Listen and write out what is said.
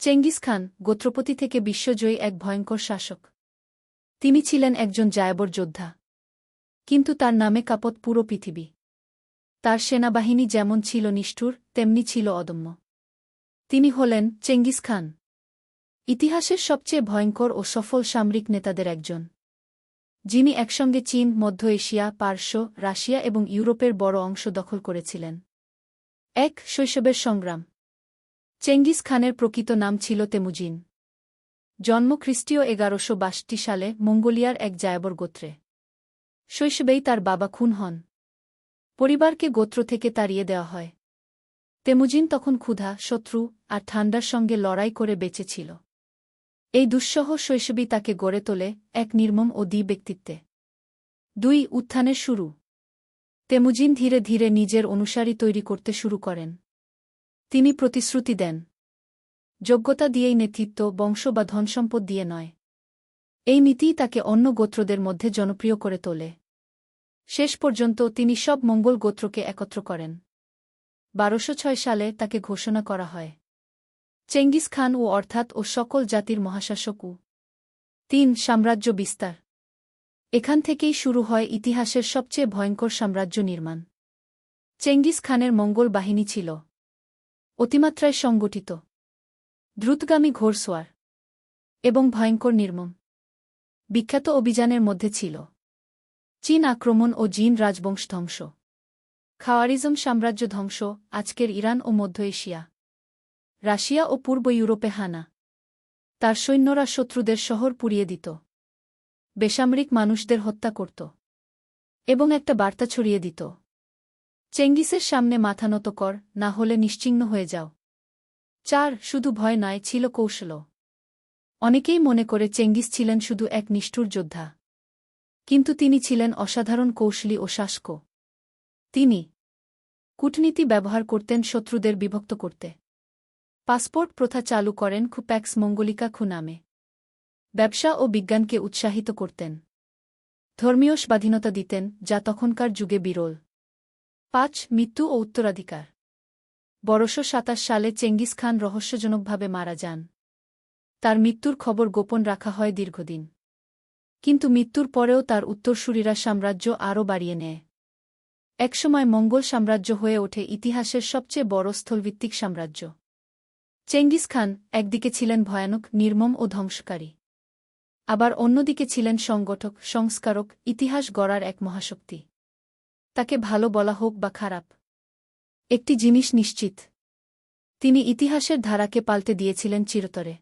Genghis Khan গোত্রপতি থেকে বিশ্বজয়ী এক ভয়ঙ্কর শাসক। তিনি ছিলেন একজন জায়বর যোদ্ধা। কিন্তু তার নামে কাঁপত পুরো পৃথিবী। তার সেনাবাহিনী যেমন ছিল নিষ্ঠুর, তেমনি ছিল অদম্য। তিনি হলেন চেঙ্গিস খান, ইতিহাসের সবচেয়ে ভয়ঙ্কর ও সফল সামরিক নেতাদের একজন, যিনি একসঙ্গে চীন, মধ্য এশিয়া, পারস্য, রাশিয়া এবং ইউরোপের বড় অংশ দখল করেছিলেন। শৈশবের সংগ্রাম। চেঙ্গিস খানের প্রকৃত নাম ছিল তেমুজিন। জন্ম খ্রিস্টীয় ১১৬২ সালে মঙ্গোলিয়ার এক জায়বর গোত্রে। শৈশবেই তার বাবা খুন হন। পরিবারকে গোত্র থেকে তাড়িয়ে দেওয়া হয়। তেমুজিন তখন ক্ষুধা, শত্রু আর ঠান্ডার সঙ্গে লড়াই করে বেঁচে ছিল। এই দুঃসহ শৈশবই তাকে গড়ে তোলে এক নির্মম ও ব্যক্তিত্বে। উত্থানের শুরু। তেমুজিন ধীরে ধীরে নিজের অনুসারী তৈরি করতে শুরু করেন। তিনি প্রতিশ্রুতি দেন, যোগ্যতা দিয়েই নেতৃত্ব, বংশ বা ধনসম্পদ দিয়ে নয়। এই নীতিই তাকে অন্য গোত্রদের মধ্যে জনপ্রিয় করে তোলে। শেষ পর্যন্ত তিনি সব মঙ্গল গোত্রকে একত্র করেন। ১২০৬ সালে তাকে ঘোষণা করা হয় চেঙ্গিস খান অর্থাৎ সকল জাতির মহাশাসক। সাম্রাজ্য বিস্তার। এখান থেকেই শুরু হয় ইতিহাসের সবচেয়ে ভয়ঙ্কর সাম্রাজ্য নির্মাণ। চেঙ্গিস খানের মঙ্গল বাহিনী ছিল অতিমাত্রায় সংগঠিত, দ্রুতগামী ঘোড়সওয়ার এবং ভয়ঙ্কর নির্মম। বিখ্যাত অভিযানের মধ্যে ছিল চীন আক্রমণ ও জিন রাজবংশ ধ্বংস, খাওয়ারিজম সাম্রাজ্য ধ্বংস, আজকের ইরান ও মধ্য এশিয়া, রাশিয়া ও পূর্ব ইউরোপে হানা। তার সৈন্যরা শত্রুদের শহর পুড়িয়ে দিত, বেসামরিক মানুষদের হত্যা করত এবং একটা বার্তা ছড়িয়ে দিত, চেঙ্গিসের সামনে মাথা নত কর, না হলে নিশ্চিহ্ন হয়ে যাও। শুধু ভয় নয়, ছিল কৌশলও। অনেকেই মনে করে চেঙ্গিস ছিলেন শুধু এক নিষ্ঠুর যোদ্ধা, কিন্তু তিনি ছিলেন অসাধারণ কৌশলী ও শাসক। তিনি কূটনীতি ব্যবহার করতেন শত্রুদের বিভক্ত করতে। পাসপোর্ট প্রথা চালু করেন প্যাক্স মঙ্গলিকা নামে। ব্যবসা ও বিজ্ঞানকে উৎসাহিত করতেন। ধর্মীয় স্বাধীনতা দিতেন, যা তখনকার যুগে বিরল। মৃত্যু ও উত্তরাধিকার। ১২২৭ সালে চেঙ্গিস খান রহস্যজনকভাবে মারা যান। তার মৃত্যুর খবর গোপন রাখা হয় দীর্ঘদিন। কিন্তু মৃত্যুর পরেও তার উত্তরসূরিরা সাম্রাজ্য আরও বাড়িয়ে নেয়। একসময় মঙ্গল সাম্রাজ্য হয়ে ওঠে ইতিহাসের সবচেয়ে বড় স্থলভিত্তিক সাম্রাজ্য। চেঙ্গিস খান একদিকে ছিলেন ভয়ানক, নির্মম ও ধ্বংসকারী, আবার অন্যদিকে ছিলেন সংগঠক, সংস্কারক, ইতিহাস গড়ার এক মহাশক্তি। তাকে ভালো বলা হোক বা খারাপ, একটি জিনিস নিশ্চিত, তিনি ইতিহাসের ধারাকে পাল্টে দিয়েছিলেন চিরতরে।